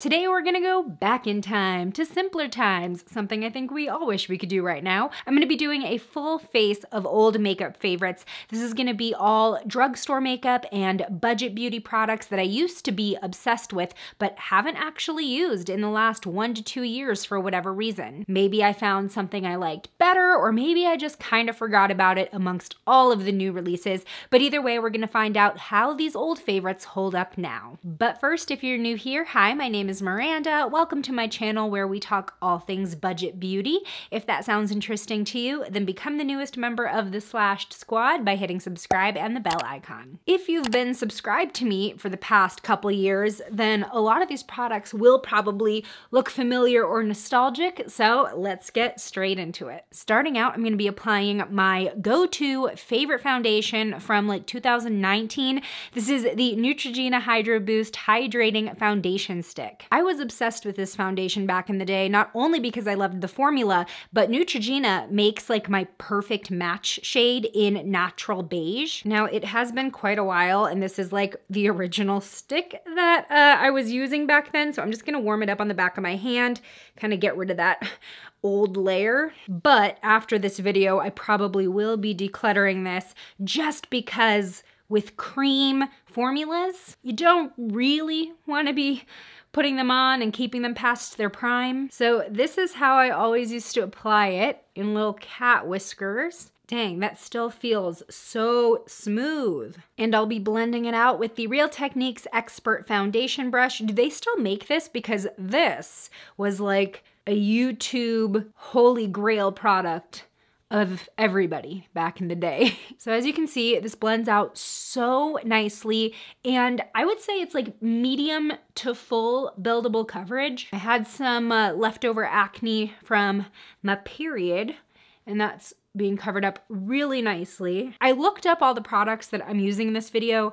Today we're gonna go back in time to simpler times, something I think we all wish we could do right now. I'm gonna be doing a full face of old makeup favorites. This is gonna be all drugstore makeup and budget beauty products that I used to be obsessed with, but haven't actually used in the last 1 to 2 years for whatever reason. Maybe I found something I liked better, or maybe I just kind of forgot about it amongst all of the new releases, but either way, we're gonna find out how these old favorites hold up now. But first, if you're new here, hi, my name is Miranda. Welcome to my channel where we talk all things budget beauty. If that sounds interesting to you, then become the newest member of the Slashed Squad by hitting subscribe and the bell icon. If you've been subscribed to me for the past couple years, then a lot of these products will probably look familiar or nostalgic, so let's get straight into it. Starting out, I'm going to be applying my go-to favorite foundation from like 2019. This is the Neutrogena Hydro Boost Hydrating Foundation Stick. I was obsessed with this foundation back in the day, not only because I loved the formula, but Neutrogena makes like my perfect match shade in natural beige. Now, it has been quite a while, and this is like the original stick that I was using back then, so I'm just gonna warm it up on the back of my hand, kind of get rid of that old layer. But after this video, I probably will be decluttering this just because with cream formulas, you don't really want to be putting them on and keeping them past their prime. So this is how I always used to apply it, in little cat whiskers. Dang, that still feels so smooth. And I'll be blending it out with the Real Techniques Expert Foundation Brush. Do they still make this? Because this was like a YouTube holy grail product of everybody back in the day. So as you can see, this blends out so nicely, and I would say it's like medium to full buildable coverage. I had some leftover acne from my period, and that's being covered up really nicely. I looked up all the products that I'm using in this video,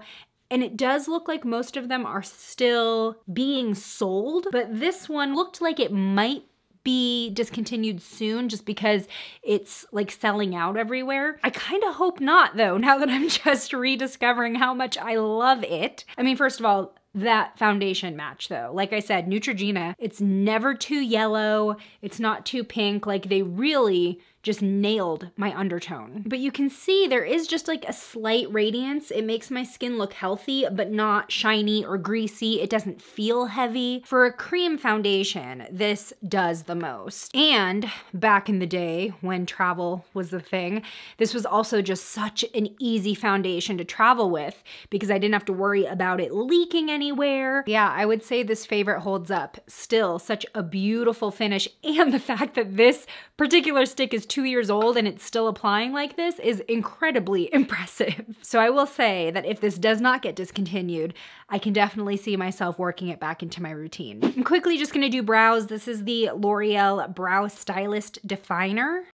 and it does look like most of them are still being sold, but this one looked like it might be discontinued soon just because it's like selling out everywhere. I kind of hope not though, now that I'm just rediscovering how much I love it. I mean, first of all, that foundation match though, like I said, Neutrogena, it's never too yellow, it's not too pink, like they really just nailed my undertone. But you can see there is just like a slight radiance. It makes my skin look healthy, but not shiny or greasy. It doesn't feel heavy. For a cream foundation, this does the most. And back in the day when travel was the thing, this was also just such an easy foundation to travel with because I didn't have to worry about it leaking anywhere. Yeah, I would say this favorite holds up. Still such a beautiful finish, and the fact that this particular stick is 2 years old and it's still applying like this is incredibly impressive. So I will say that if this does not get discontinued, I can definitely see myself working it back into my routine. I'm quickly just gonna do brows. This is the L'Oreal Brow Stylist Definer.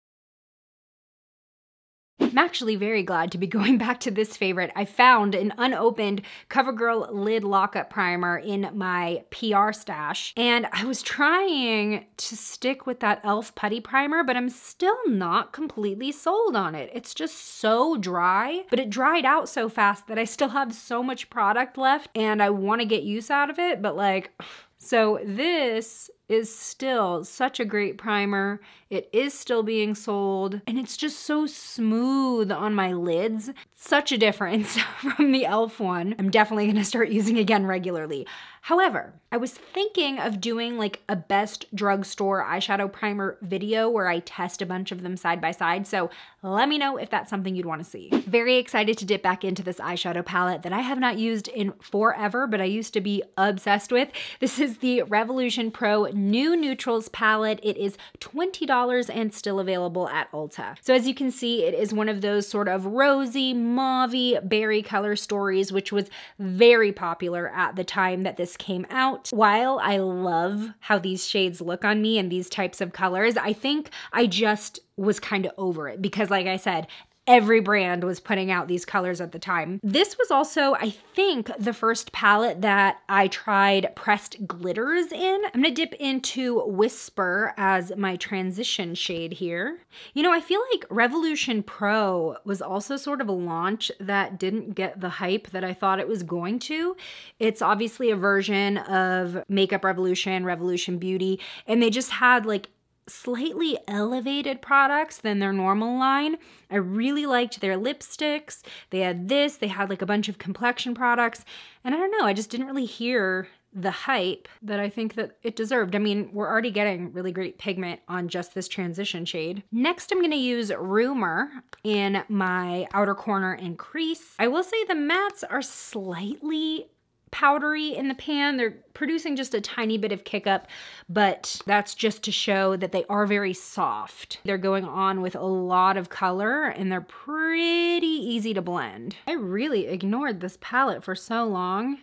I'm actually very glad to be going back to this favorite. I found an unopened Covergirl Lid Lockup Primer in my PR stash, and I was trying to stick with that e.l.f. Putty Primer, but I'm still not completely sold on it. It's just so dry, but it dried out so fast that I still have so much product left, and I want to get use out of it, but like, so this is still such a great primer. It is still being sold, and it's just so smooth on my lids. Such a difference from the e.l.f. one. I'm definitely gonna start using again regularly. However, I was thinking of doing like a best drugstore eyeshadow primer video where I test a bunch of them side by side, so let me know if that's something you'd wanna see. Very excited to dip back into this eyeshadow palette that I have not used in forever, but I used to be obsessed with. This is the Revolution Pro New Neutrals palette. It is $20 and still available at Ulta. So as you can see, it is one of those sort of rosy, mauve-y berry color stories, which was very popular at the time that this came out. While I love how these shades look on me and these types of colors, I think I just was kind of over it because, like I said, every brand was putting out these colors at the time. This was also, I think, the first palette that I tried pressed glitters in. I'm gonna dip into Whisper as my transition shade here. You know, I feel like Revolution Pro was also sort of a launch that didn't get the hype that I thought it was going to. It's obviously a version of Makeup Revolution, Revolution Beauty, and they just had like slightly elevated products than their normal line. I really liked their lipsticks. They had this, they had like a bunch of complexion products, and I don't know, I just didn't really hear the hype that I think that it deserved. I mean, we're already getting really great pigment on just this transition shade. Next, I'm gonna use Rumor in my outer corner and crease. I will say the mattes are slightly powdery in the pan. They're producing just a tiny bit of kick up, but that's just to show that they are very soft. They're going on with a lot of color and they're pretty easy to blend. I really ignored this palette for so long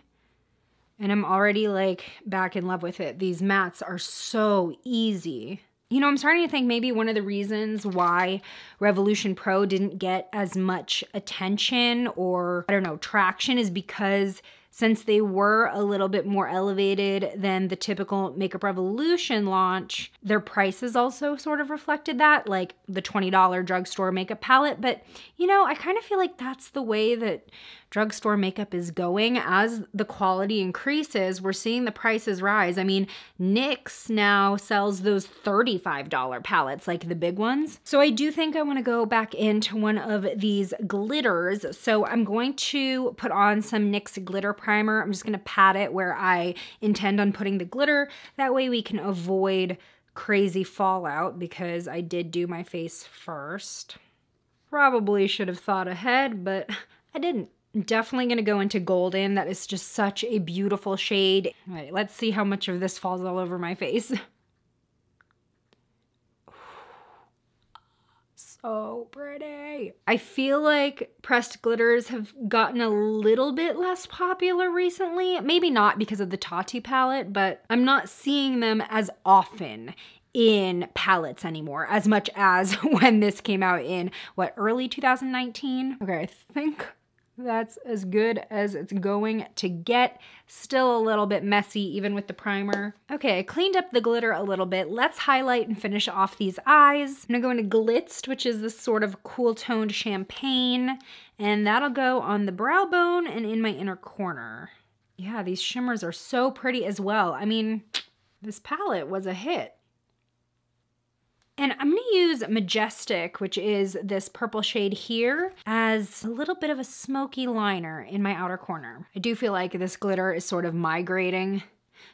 and I'm already like back in love with it. These mattes are so easy. You know, I'm starting to think maybe one of the reasons why Revolution Pro didn't get as much attention or, I don't know, traction is because since they were a little bit more elevated than the typical Makeup Revolution launch, their prices also sort of reflected that, like the $20 drugstore makeup palette. But, you know, I kind of feel like that's the way that drugstore makeup is going. As the quality increases, we're seeing the prices rise. I mean, NYX now sells those $35 palettes, like the big ones. So I do think I want to go back into one of these glitters. So I'm going to put on some NYX Glitter Primer. I'm just going to pat it where I intend on putting the glitter. That way we can avoid crazy fallout because I did do my face first. Probably should have thought ahead, but I didn't. I'm definitely going to go into Golden. That is just such a beautiful shade. All right, let's see how much of this falls all over my face. So pretty. I feel like pressed glitters have gotten a little bit less popular recently. Maybe not because of the Tati palette, but I'm not seeing them as often in palettes anymore, as much as when this came out in, what, early 2019? Okay, I think that's as good as it's going to get. Still a little bit messy even with the primer. Okay, I cleaned up the glitter a little bit. Let's highlight and finish off these eyes. I'm gonna go into Glitzed, which is this sort of cool toned champagne, and that'll go on the brow bone and in my inner corner. Yeah, these shimmers are so pretty as well. I mean, this palette was a hit. And I'm gonna use Majestic, which is this purple shade here, as a little bit of a smoky liner in my outer corner. I do feel like this glitter is sort of migrating.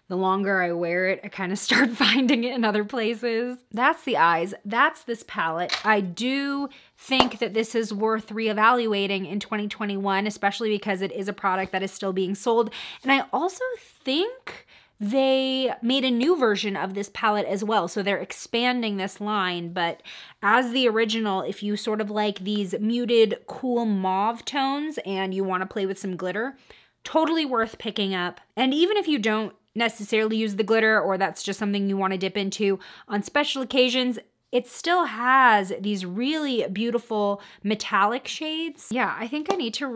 The longer I wear it, I kind of start finding it in other places. That's the eyes, that's this palette. I do think that this is worth reevaluating in 2021, especially because it is a product that is still being sold. And I also think they made a new version of this palette as well. So they're expanding this line, but as the original, if you sort of like these muted, cool mauve tones and you want to play with some glitter, totally worth picking up. And even if you don't necessarily use the glitter or that's just something you want to dip into on special occasions, it still has these really beautiful metallic shades. Yeah, I think I need to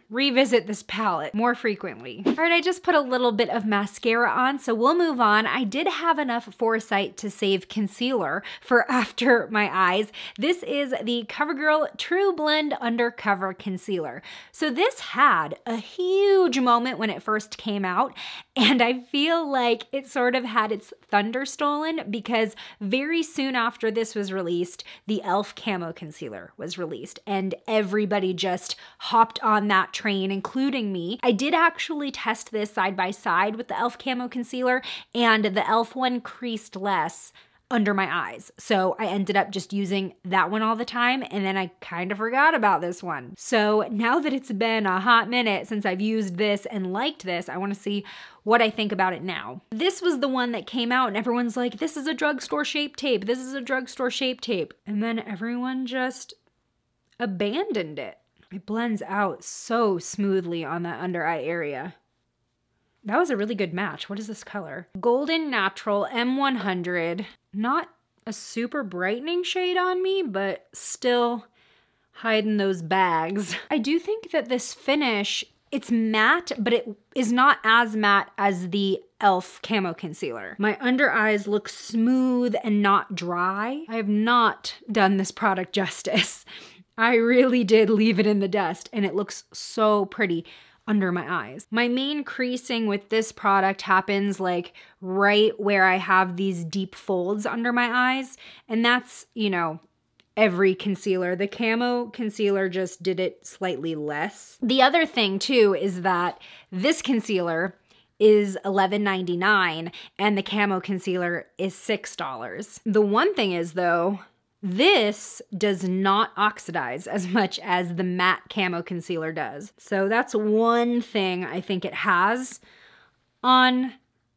revisit this palette more frequently. All right, I just put a little bit of mascara on, so we'll move on. I did have enough foresight to save concealer for after my eyes. This is the Covergirl TruBlend Undercover Concealer. So this had a huge moment when it first came out, and I feel like it sort of had its thunder stolen because very soon after this was released, the e.l.f. Camo Concealer was released, and everybody just hopped on that train, including me. I did actually test this side by side with the e.l.f. Camo Concealer, and the e.l.f. one creased less under my eyes. So I ended up just using that one all the time, and then I kind of forgot about this one. So now that it's been a hot minute since I've used this and liked this, I want to see what I think about it now. This was the one that came out and everyone's like, this is a drugstore shape tape. This is a drugstore shape tape. And then everyone just abandoned it. It blends out so smoothly on that under eye area. That was a really good match. What is this color? Golden Natural M100. Not a super brightening shade on me, but still hiding those bags. I do think that this finish, it's matte, but it is not as matte as the e.l.f. Camo Concealer. My under eyes look smooth and not dry. I have not done this product justice. I really did leave it in the dust and it looks so pretty under my eyes. My main creasing with this product happens like right where I have these deep folds under my eyes. And that's, you know, every concealer. The Camo Concealer just did it slightly less. The other thing too is that this concealer is $11.99 and the Camo Concealer is $6. The one thing is though, this does not oxidize as much as the matte Camo Concealer does. So that's one thing I think it has on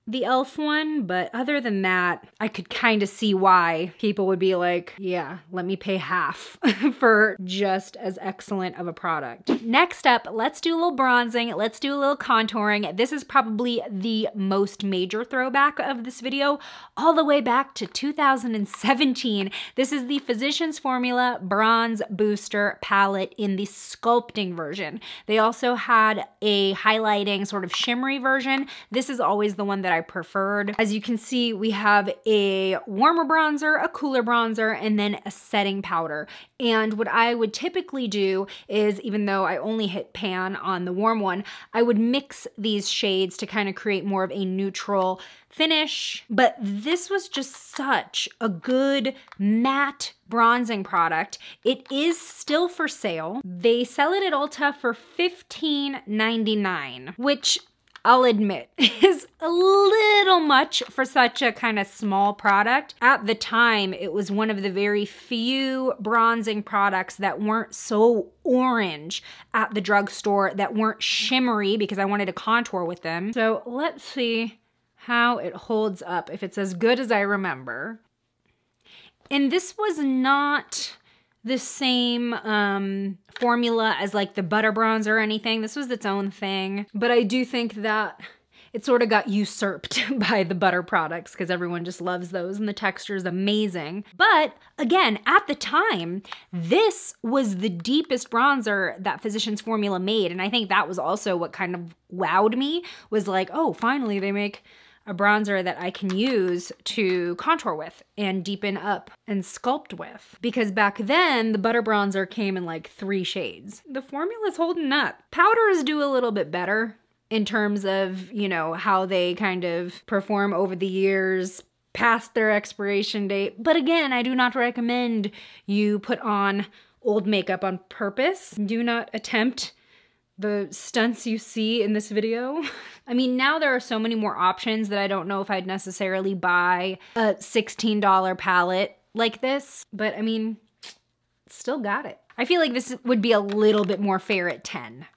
the e.l.f. one, but other than that, I could kind of see why people would be like, yeah, let me pay half for just as excellent of a product. Next up, let's do a little bronzing. Let's do a little contouring. This is probably the most major throwback of this video, all the way back to 2017. This is the Physicians Formula Bronze Booster Palette in the sculpting version. They also had a highlighting sort of shimmery version. This is always the one that I preferred. As you can see, we have a warmer bronzer, a cooler bronzer, and then a setting powder. And what I would typically do is, even though I only hit pan on the warm one, I would mix these shades to kind of create more of a neutral finish. But this was just such a good matte bronzing product. It is still for sale. They sell it at Ulta for $15.99, which I'll admit is a little much for such a kind of small product. At the time, it was one of the very few bronzing products that weren't so orange at the drugstore, that weren't shimmery, because I wanted to contour with them. So let's see how it holds up, if it's as good as I remember. And this was not the same formula as like the butter bronzer or anything. This was its own thing. But I do think that it sort of got usurped by the butter products because everyone just loves those and the texture is amazing. But again, at the time, this was the deepest bronzer that Physicians Formula made. And I think that was also what kind of wowed me, was like, oh, finally they make a bronzer that I can use to contour with and deepen up and sculpt with. Because back then, the butter bronzer came in like 3 shades. The formula's holding up. Powders do a little bit better in terms of, you know, how they kind of perform over the years past their expiration date. But again, I do not recommend you put on old makeup on purpose. Do not attempt the stunts you see in this video. I mean, now there are so many more options that I don't know if I'd necessarily buy a $16 palette like this, but I mean, still got it. I feel like this would be a little bit more fair at 10.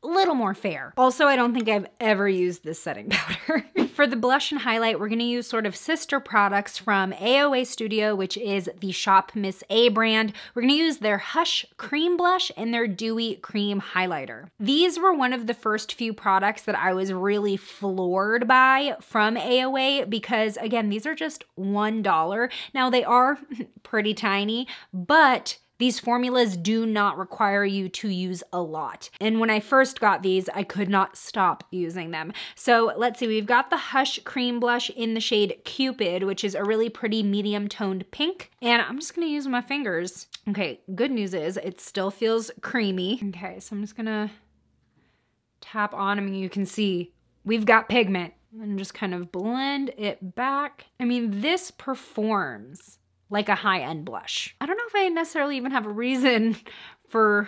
A little more fair. Also, I don't think I've ever used this setting powder. For the blush and highlight, we're gonna use sort of sister products from AOA Studio, which is the Shop Miss A brand. We're gonna use their Hush Cream Blush and their Dewy Cream Highlighter. These were one of the first few products that I was really floored by from AOA because, again, these are just $1. Now, they are pretty tiny, but these formulas do not require you to use a lot. And when I first got these, I could not stop using them. So let's see, we've got the Hush Cream Blush in the shade Cupid, which is a really pretty medium toned pink. And I'm just gonna use my fingers. Okay, good news is it still feels creamy. Okay, so I'm just gonna tap on. I mean, you can see we've got pigment. And just kind of blend it back. I mean, this performs like a high-end blush. I don't know if I necessarily even have a reason for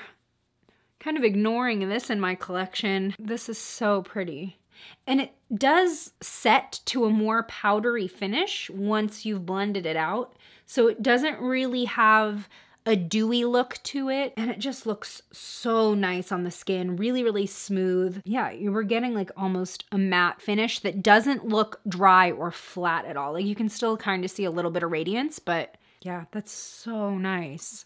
kind of ignoring this in my collection. This is so pretty. And it does set to a more powdery finish once you've blended it out. So it doesn't really have a dewy look to it. And it just looks so nice on the skin. Really, really smooth. Yeah, you were getting like almost a matte finish that doesn't look dry or flat at all. Like you can still kind of see a little bit of radiance, but yeah, that's so nice.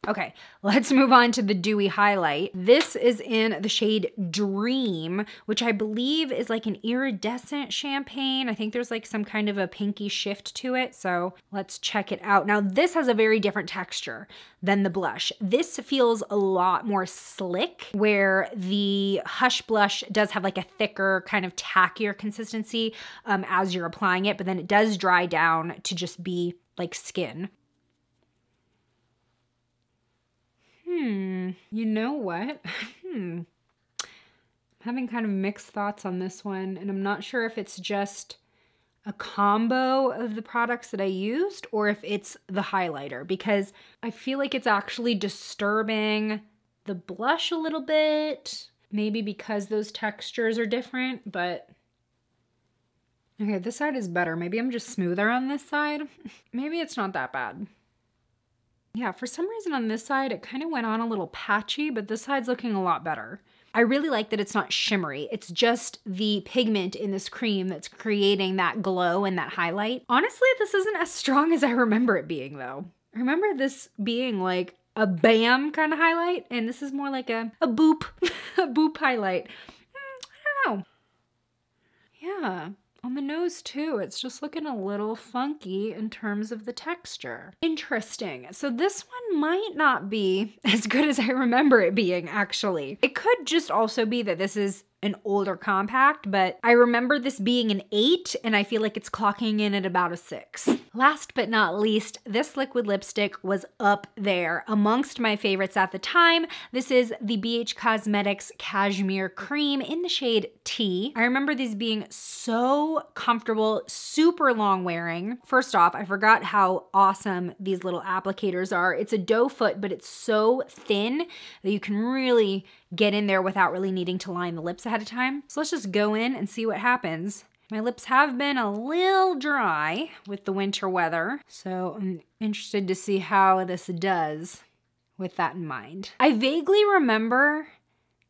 Okay, let's move on to the Dewy highlight. This is in the shade Dream, which I believe is like an iridescent champagne. I think there's like some kind of a pinky shift to it, so let's check it out. Now, this has a very different texture than the blush. This feels a lot more slick, where the Hush blush does have like a thicker, kind of tackier consistency as you're applying it, but then it does dry down to just be like skin. You know what? I'm having kind of mixed thoughts on this one, and I'm not sure if it's just a combo of the products that I used or if it's the highlighter, because I feel like it's actually disturbing the blush a little bit, maybe because those textures are different, but okay, this side is better. Maybe I'm just smoother on this side. Maybe it's not that bad. Yeah, for some reason on this side, it kind of went on a little patchy, but this side's looking a lot better. I really like that it's not shimmery. It's just the pigment in this cream that's creating that glow and that highlight. Honestly, this isn't as strong as I remember it being though. I remember this being like a bam kind of highlight, and this is more like a boop, a boop highlight. I don't know. Yeah. On the nose too, it's just looking a little funky in terms of the texture. Interesting. So this one might not be as good as I remember it being, actually. It could just also be that this is an older compact, but I remember this being an 8 and I feel like it's clocking in at about a 6. Last but not least, this liquid lipstick was up there amongst my favorites at the time. This is the BH Cosmetics Cashmere Cream in the shade T. I remember these being so comfortable, super long wearing. First off, I forgot how awesome these little applicators are. It's a doe foot, but it's so thin that you can really get in there without really needing to line the lips ahead of time. So let's just go in and see what happens. My lips have been a little dry with the winter weather, so I'm interested to see how this does with that in mind. I vaguely remember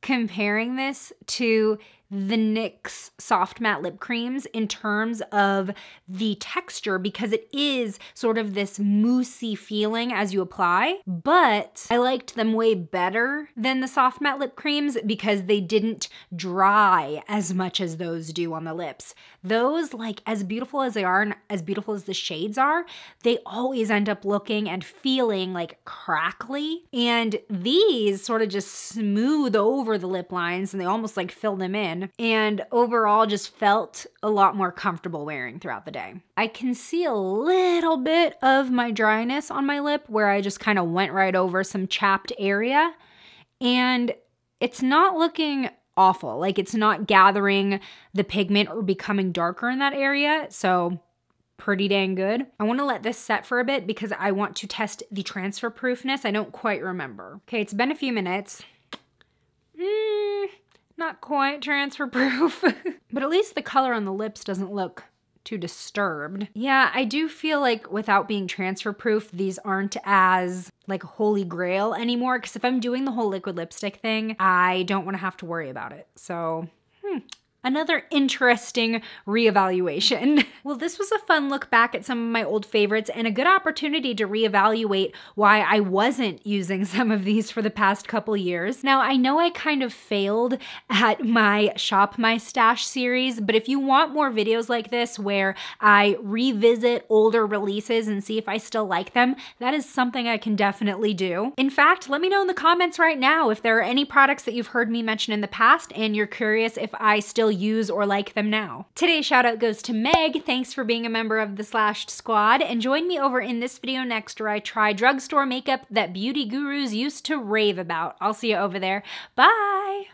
comparing this to the NYX soft matte lip creams in terms of the texture, because it is sort of this moussey feeling as you apply, but I liked them way better than the soft matte lip creams because they didn't dry as much as those do on the lips. Those, like, as beautiful as they are and as beautiful as the shades are, they always end up looking and feeling like crackly, and these sort of just smooth over the lip lines and they almost like fill them in, and overall just felt a lot more comfortable wearing throughout the day. I can see a little bit of my dryness on my lip where I just kind of went right over some chapped area, and it's not looking awful. Like, it's not gathering the pigment or becoming darker in that area, so pretty dang good. I want to let this set for a bit because I want to test the transfer proofness. I don't quite remember. Okay, it's been a few minutes. Not quite transfer proof, but at least the color on the lips doesn't look too disturbed. Yeah, I do feel like without being transfer proof, these aren't as like holy grail anymore, because if I'm doing the whole liquid lipstick thing, I don't want to have to worry about it. So, another interesting reevaluation. Well, this was a fun look back at some of my old favorites and a good opportunity to reevaluate why I wasn't using some of these for the past couple years. Now, I know I kind of failed at my Shop My Stash series, but if you want more videos like this where I revisit older releases and see if I still like them, that is something I can definitely do. In fact, let me know in the comments right now if there are any products that you've heard me mention in the past and you're curious if I still use or like them now. Today's shout out goes to Meg. Thanks for being a member of the Slashed Squad, and join me over in this video next where I try drugstore makeup that beauty gurus used to rave about. I'll see you over there. Bye!